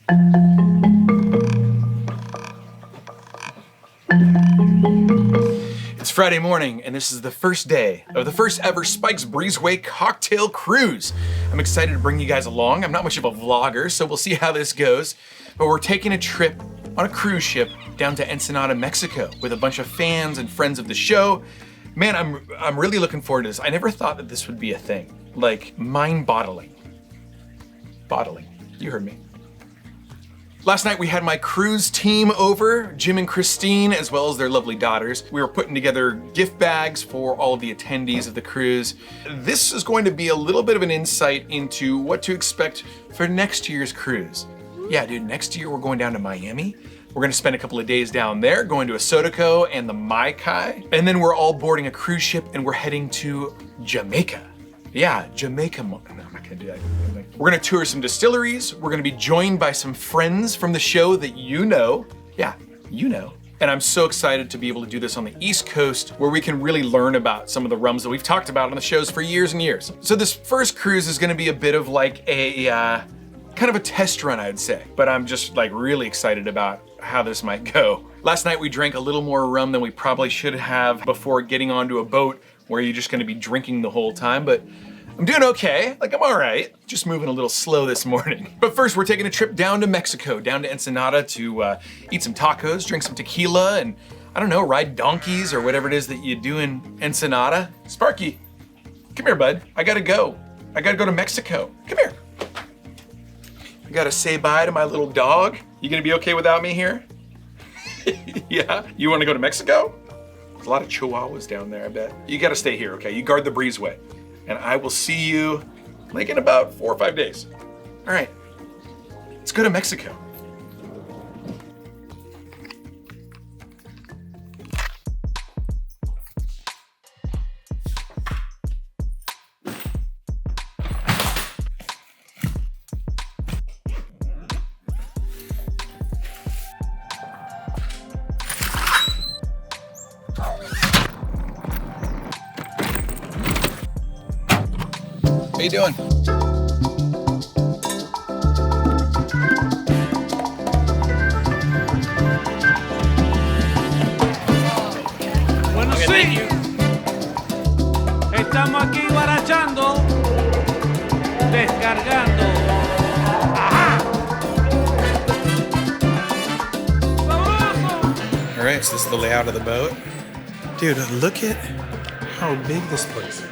It's Friday morning, and this is the first day of the first ever Spike's Breezeway cocktail cruise. I'm excited to bring you guys along. I'm not much of a vlogger, so we'll see how this goes. But we're taking a trip on a cruise ship down to Ensenada, Mexico, with a bunch of fans and friends of the show. Man, I'm really looking forward to this. I never thought that this would be a thing. Like, mind-boggling. Bottling. You heard me. Last night we had my cruise team over, Jim and Christine, as well as their lovely daughters. We were putting together gift bags for all of the attendees of the cruise. This is going to be a little bit of an insight into what to expect for next year's cruise. Yeah, dude, next year we're going down to Miami. We're gonna spend a couple of days down there, going to Asodico and the Vacay. And then we're all boarding a cruise ship and we're heading to Jamaica. Yeah, Jamaica. No, I'm not gonna do that. We're gonna tour some distilleries. We're gonna be joined by some friends from the show that you know. Yeah, you know. And I'm so excited to be able to do this on the East Coast, where we can really learn about some of the rums that we've talked about on the shows for years and years. So this first cruise is gonna be a bit of like a, kind of a test run, I'd say. But I'm just like really excited about how this might go. Last night we drank a little more rum than we probably should have before getting onto a boat where you're just gonna be drinking the whole time, but I'm doing okay, like I'm all right. Just moving a little slow this morning. But first we're taking a trip down to Mexico, down to Ensenada to eat some tacos, drink some tequila, and I don't know, ride donkeys or whatever it is that you do in Ensenada. Sparky, come here, bud. I gotta go. I gotta go to Mexico. Come here. I gotta say bye to my little dog. You gonna be okay without me here? Yeah, you wanna go to Mexico? There's a lot of chihuahuas down there, I bet. You gotta stay here, okay? You guard the breezeway. And I will see you like in about 4 or 5 days. All right, let's go to Mexico. How you doing? Bueno, sí. Estamos aquí guarachando, descargando. ¡Ajá! ¡Sabroso! All right, so this is the layout of the boat. Dude, look at how big this place is.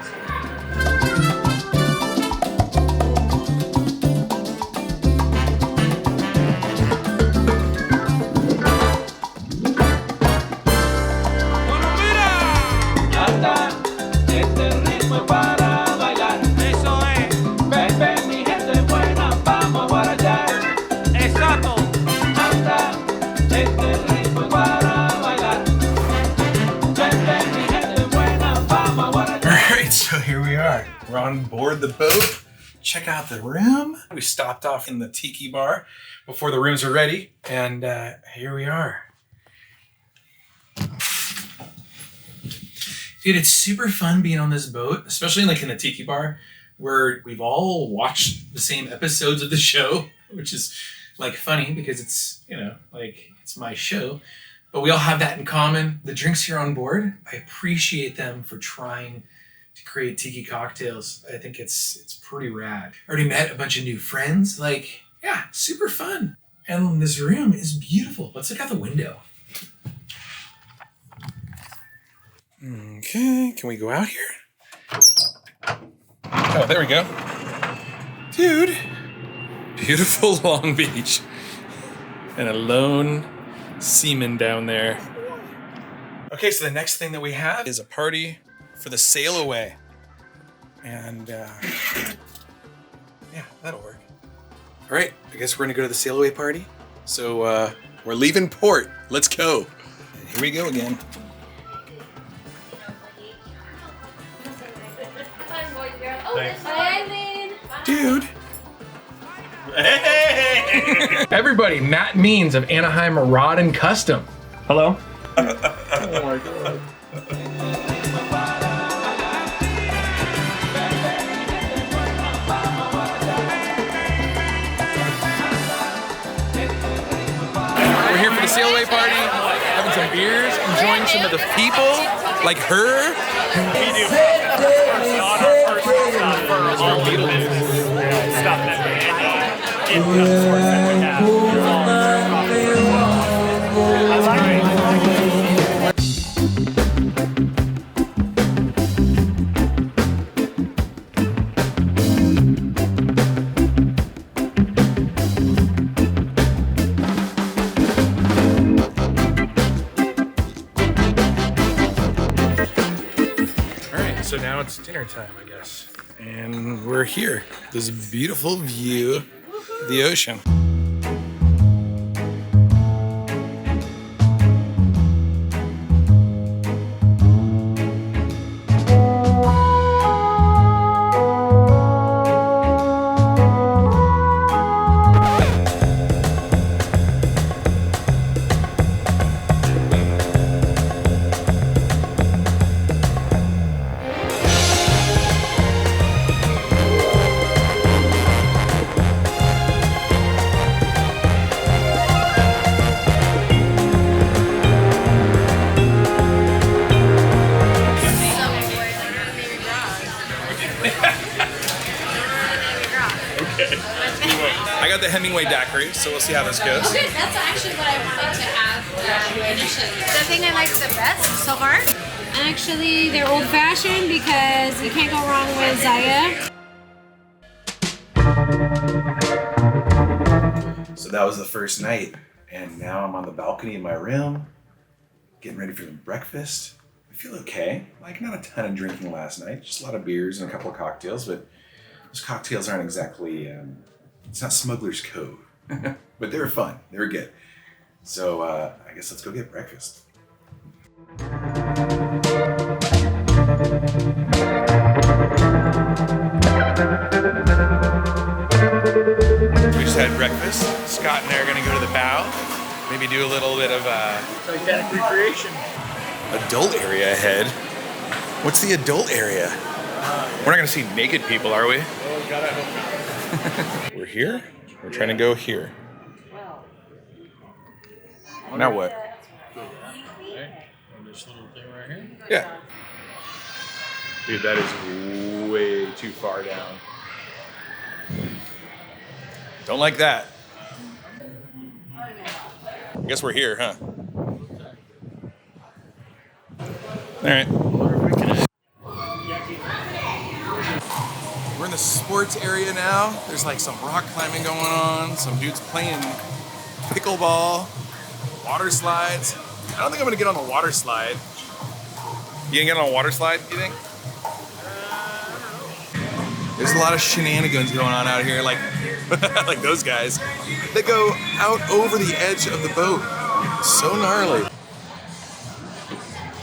So here we are. We're on board the boat. Check out the room. We stopped off in the Tiki bar before the rooms were ready, and here we are. Dude, it's super fun being on this boat, especially like in the Tiki bar, where we've all watched the same episodes of the show, which is like funny because it's, you know, like it's my show, but we all have that in common. The drinks here on board, I appreciate them for trying to create tiki cocktails. I think it's pretty rad. Already met a bunch of new friends. Like, yeah, super fun. And this room is beautiful. Let's look out the window. Okay, can we go out here? Oh, there we go. Dude, beautiful Long Beach. And a lone seaman down there. Okay, so the next thing that we have is a party for the Sailway. And yeah, that'll work. All right, I guess we're gonna go to the Sailway party. So we're leaving port. Let's go. And here we go again. Dude. Hey! Everybody, Matt Means of Anaheim Rod and Custom. Hello. Oh my God. here for the Sailway Party, having some beers, enjoying some of the people, like her. We do on our first for all of the stuff that we income source that we have. I like it. So now it's dinner time, I guess. And we're here. This beautiful view of the ocean. I got the Hemingway daiquiri, so we'll see how this goes. Okay, that's actually what I wanted to have initially. The thing I like the best so far, actually, they're old-fashioned because you can't go wrong with Zaya. So that was the first night, and now I'm on the balcony in my room, getting ready for breakfast. I feel okay. Like, not a ton of drinking last night, just a lot of beers and a couple of cocktails, but those cocktails aren't exactly, it's not Smuggler's Cove, but they were fun. They were good. So I guess let's go get breakfast. We just had breakfast. Scott and I are gonna go to the bow, maybe do a little bit of Titanic recreation. adult area ahead. What's the adult area? We're not gonna see naked people, are we? Oh, God, I hope not. We're here. We're trying to go here. Now what? This little thing right here. Yeah. Dude, that is way too far down. Don't like that. I guess we're here, huh? All right. We're in the sports area now. There's like some rock climbing going on, some dudes playing pickleball, water slides. I don't think I'm gonna get on the water slide. You gonna get on a water slide, you think? There's a lot of shenanigans going on out here, like like those guys. They go out over the edge of the boat. So gnarly.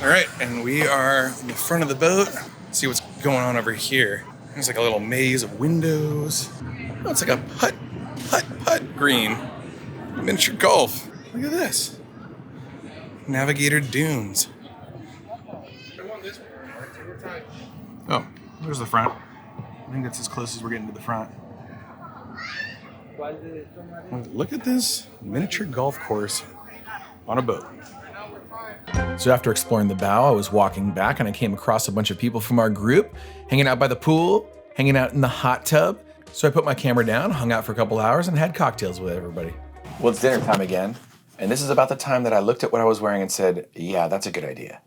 All right, and we are in the front of the boat. Let's see what's going on over here. There's like a little maze of windows. Oh, it's like a putt green. Miniature golf. Look at this. Navigator Dunes. Oh, there's the front. I think that's as close as we're getting to the front. Look at this miniature golf course on a boat. So after exploring the bow, I was walking back and I came across a bunch of people from our group hanging out by the pool, hanging out in the hot tub. So I put my camera down, hung out for a couple hours, and had cocktails with everybody. Well, it's dinner time again. And this is about the time that I looked at what I was wearing and said, yeah, that's a good idea.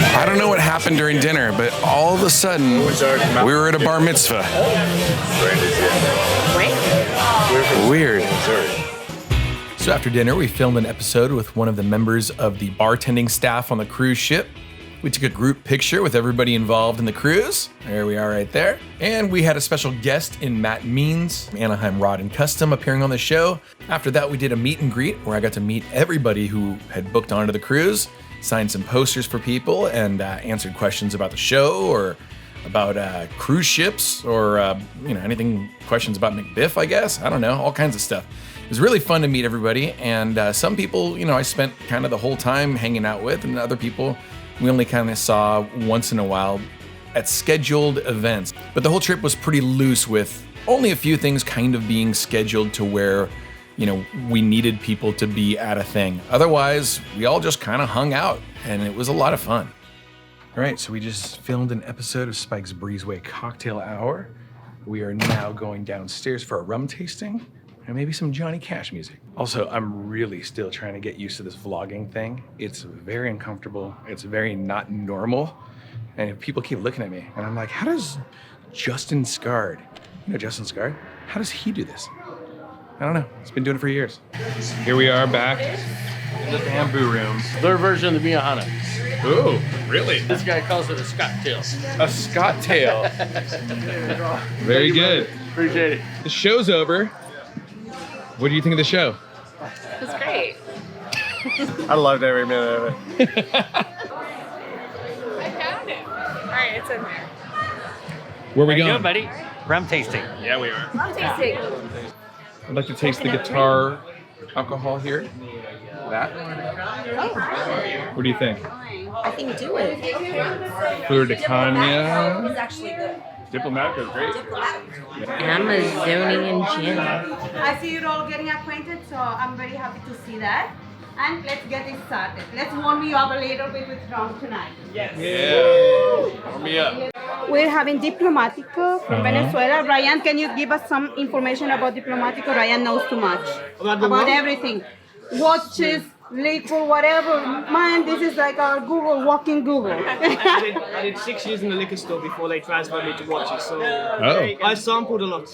I don't know what happened during dinner, but all of a sudden, we were at a bar mitzvah. Weird. So after dinner, we filmed an episode with one of the members of the bartending staff on the cruise ship. We took a group picture with everybody involved in the cruise. There we are right there. And we had a special guest in Matt Means, Anaheim Rod and Custom, appearing on the show. After that, we did a meet and greet where I got to meet everybody who had booked onto the cruise, signed some posters for people, and answered questions about the show or about cruise ships or anything, questions about McBiff, I guess. I don't know, all kinds of stuff. It was really fun to meet everybody, and some people, I spent kind of the whole time hanging out with, and other people we only kind of saw once in a while at scheduled events. But the whole trip was pretty loose, with only a few things kind of being scheduled to where, we needed people to be at a thing. Otherwise, we all just kind of hung out, and it was a lot of fun. All right, so we just filmed an episode of Spike's Breezeway Cocktail Hour. We are now going downstairs for a rum tasting and maybe some Johnny Cash music. Also, I'm really still trying to get used to this vlogging thing. It's very uncomfortable. It's very not normal. And people keep looking at me, and I'm like, how does Justin Scard, Justin Scard? How does he do this? I don't know. He's been doing it for years. Here we are back in the bamboo room. Their version of the Miyahana. Ooh, really? This guy calls it a Scott tail. A Scott tail. Very good. Appreciate it. The show's over. What do you think of the show? It's great. I loved every minute of it. I found it. All right, it's in there. Where are we How you going? doing, buddy? Rum tasting. Yeah, we are. Rum tasting. I'd like to taste the guitar alcohol here. That. What do you think? I think do it. Fleur de Cagna. It's actually good. Diplomatic is great. I'm a zoning in gin. I see you're all getting acquainted, so I'm very happy to see that. And let's get it started. Let's warm you up a little bit with rum tonight. Yeah. Warm me up. We're having Diplomatico from Venezuela. Ryan, can you give us some information about Diplomatico? Ryan knows too much about everything. Watches, liquor, whatever. Man, this is like our Google, walking Google. I did 6 years in the liquor store before they transferred me to watches, so I sampled a lot.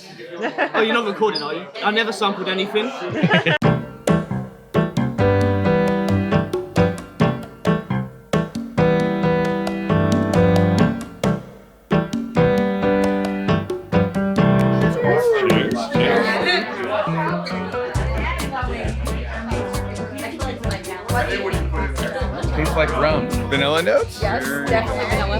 Oh, you're not recording, are you? I never sampled anything. Tastes like rum. Vanilla notes? Yes, definitely vanilla.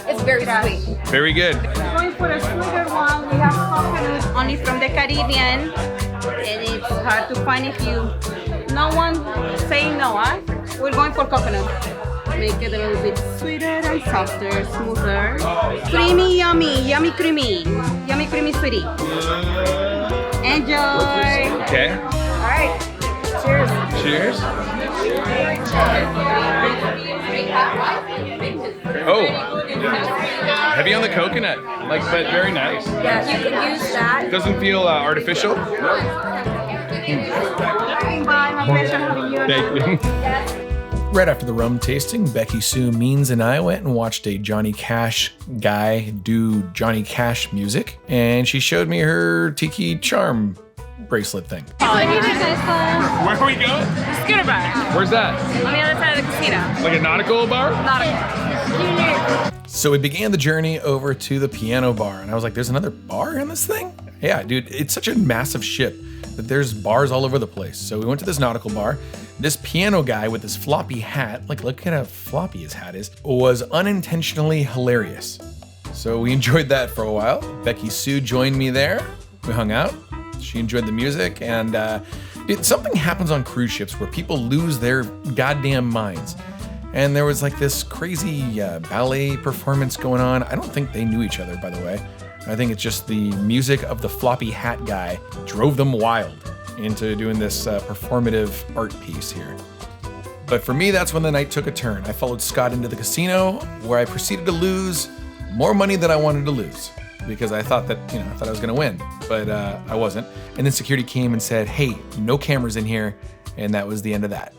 It's very sweet. Very good. Going for a sweeter one, we have coconut, only from the Caribbean. And it's hard to find if you, no one saying no, huh? We're going for coconut. Make it a little bit sweeter and softer, smoother. Creamy, yummy creamy. Yummy creamy sweetie. Enjoy. Okay. All right. Cheers. Cheers. Oh. Heavy on the coconut. But very nice. Yeah, you can use that. Doesn't feel artificial. Bye, my pleasure having you. Thank you. Right after the rum tasting, Becky Sue Means and I went and watched a Johnny Cash guy do Johnny Cash music, and she showed me her Tiki charm bracelet thing. Where are we going? Scooter bar Where's that? on the other side of the casino. Like a nautical bar? Nautical. So we began the journey over to the piano bar, and I was like, there's another bar in this thing? Yeah, dude, it's such a massive ship that there's bars all over the place. So we went to this nautical bar. This piano guy with this floppy hat, like look at how floppy his hat is, was unintentionally hilarious. So we enjoyed that for a while. Becky Sue joined me there. We hung out. She enjoyed the music, and something happens on cruise ships where people lose their goddamn minds. And there was like this crazy ballet performance going on. I don't think they knew each other, by the way. I think it's just the music of the floppy hat guy drove them wild into doing this performative art piece here. But for me, that's when the night took a turn. I followed Scott into the casino, where I proceeded to lose more money than I wanted to lose, because I thought that, I thought I was gonna win, but I wasn't. And then security came and said, hey, no cameras in here, and that was the end of that.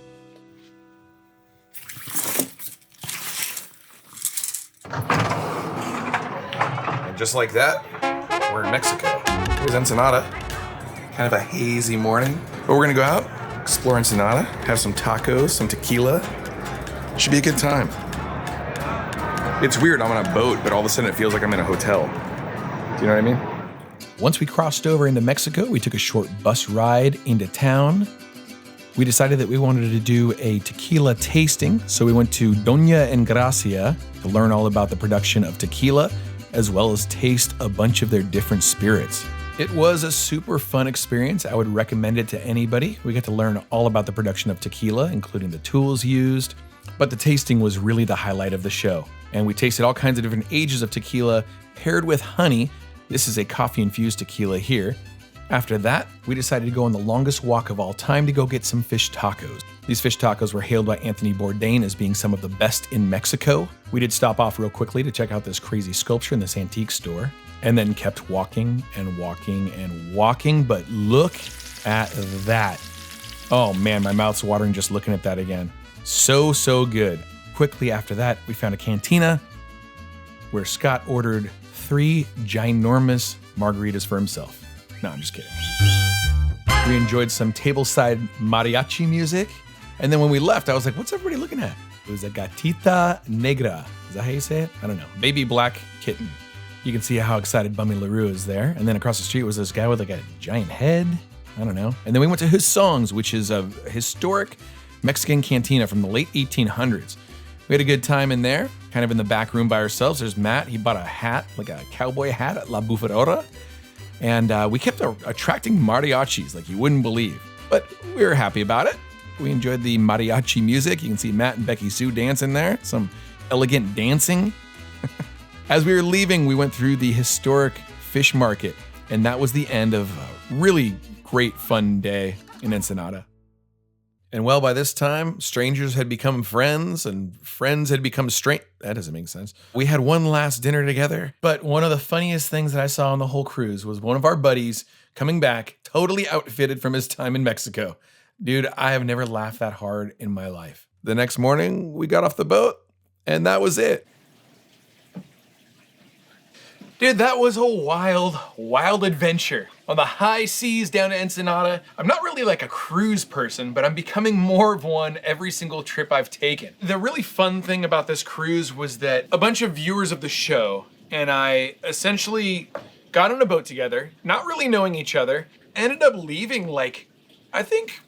And just like that, we're in Mexico. Here's Ensenada. Kind of a hazy morning, but we're gonna go out, explore Ensenada, have some tacos, some tequila. Should be a good time. It's weird, I'm on a boat, but all of a sudden it feels like I'm in a hotel. Do you know what I mean? Once we crossed over into Mexico, we took a short bus ride into town. we decided that we wanted to do a tequila tasting. So we went to Doña Engracia to learn all about the production of tequila, as well as taste a bunch of their different spirits. It was a super fun experience. I would recommend it to anybody. We got to learn all about the production of tequila, including the tools used, but the tasting was really the highlight of the show. And we tasted all kinds of different ages of tequila paired with honey. This is a coffee-infused tequila here. After that, we decided to go on the longest walk of all time to go get some fish tacos. These fish tacos were hailed by Anthony Bourdain as being some of the best in Mexico. We did stop off real quickly to check out this crazy sculpture in this antique store, and then kept walking and walking and walking, but look at that. Oh man, my mouth's watering just looking at that again. So good. Quickly after that, we found a cantina where Scott ordered 3 ginormous margaritas for himself. No, I'm just kidding. We enjoyed some tableside mariachi music. And then when we left, I was like, what's everybody looking at? It was a gatita negra. Is that how you say it? I don't know. Baby black kitten. You can see how excited Bummy LaRue is there. And then across the street was this guy with like a giant head. I don't know. And then we went to His Songs, which is a historic Mexican cantina from the late 1800s. We had a good time in there, kind of in the back room by ourselves. There's Matt. He bought a hat, like a cowboy hat at La Bufadora. And we kept attracting mariachis like you wouldn't believe. But we were happy about it. We enjoyed the mariachi music. You can see Matt and Becky Sue dancing there. Some elegant dancing. As we were leaving, we went through the historic fish market. And that was the end of a really great fun day in Ensenada. And well, by this time, strangers had become friends and friends had become that doesn't make sense. We had one last dinner together, but one of the funniest things that I saw on the whole cruise was one of our buddies coming back totally outfitted from his time in Mexico. Dude, I have never laughed that hard in my life. The next morning, we got off the boat and that was it. Dude, that was a wild adventure. On the high seas down to Ensenada. I'm not really like a cruise person, but I'm becoming more of one every single trip I've taken. The really fun thing about this cruise was that a bunch of viewers of the show and I essentially got on a boat together, not really knowing each other, ended up leaving I think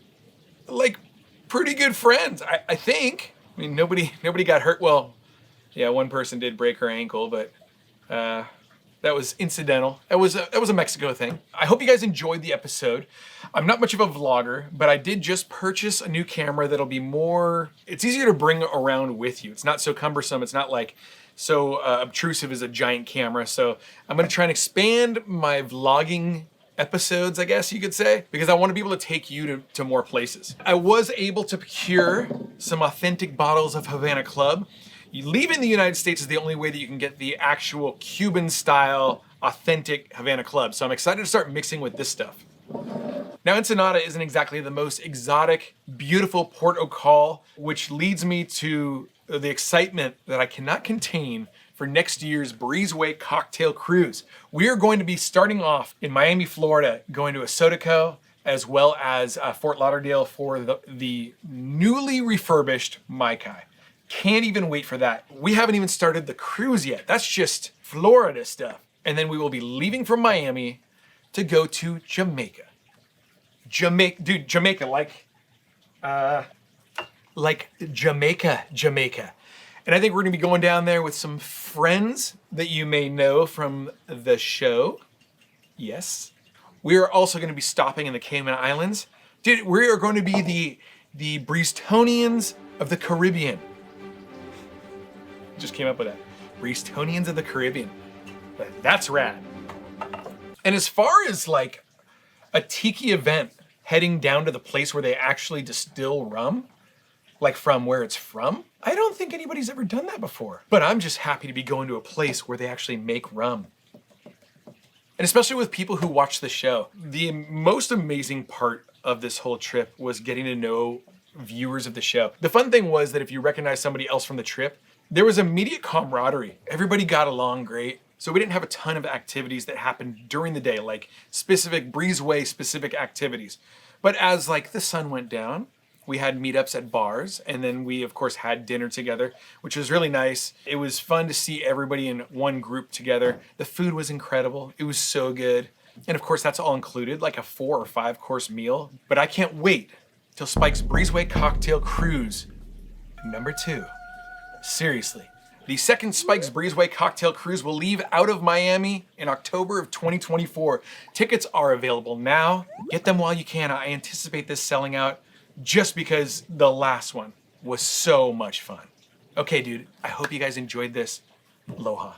pretty good friends. I think. I mean, nobody got hurt. Well, yeah, one person did break her ankle, but that was incidental. That was a Mexico thing. I hope you guys enjoyed the episode. I'm not much of a vlogger, but I did just purchase a new camera that'll be it's easier to bring around with you. It's not so cumbersome. It's not so obtrusive as a giant camera. So I'm gonna try and expand my vlogging episodes, I guess you could say, because I want to be able to take you to more places. I was able to procure some authentic bottles of Havana Club. Leaving the United States is the only way that you can get the actual Cuban-style, authentic Havana Club. So I'm excited to start mixing with this stuff. Now, Ensenada isn't exactly the most exotic, beautiful port au call, which leads me to the excitement that I cannot contain for next year's Breezeway cocktail cruise. We are going to be starting off in Miami, Florida, going to Asotico, as well as Fort Lauderdale for the newly refurbished Maikai. Can't even wait for that. We haven't even started the cruise yet. That's just Florida stuff. And then we will be leaving from Miami to go to Jamaica. Dude, Jamaica, like Jamaica. And I think we're gonna be going down there with some friends that you may know from the show. Yes. We are also gonna be stopping in the Cayman Islands. Dude, we are going to be the Breeztonians of the Caribbean. Just came up with that. Breeztonians of the Caribbean. That's rad. And as far as a tiki event heading down to the place where they actually distill rum, from where it's from, I don't think anybody's ever done that before. But I'm just happy to be going to a place where they actually make rum. And especially with people who watch the show. The most amazing part of this whole trip was getting to know viewers of the show. The fun thing was that if you recognize somebody else from the trip, there was immediate camaraderie. Everybody got along great. So we didn't have a ton of activities that happened during the day, like specific Breezeway specific activities. But as the sun went down, we had meetups at bars, and then we of course had dinner together, which was really nice. It was fun to see everybody in one group together. The food was incredible. It was so good. And of course that's all included, like a 4 or 5 course meal. But I can't wait till Spike's Breezeway Cocktail Cruise #2. Seriously, the second Spike's Breezeway Cocktail Cruise will leave out of Miami in October of 2024. Tickets are available now. Get them while you can. I anticipate this selling out just because the last one was so much fun. Okay, dude, I hope you guys enjoyed this. Aloha.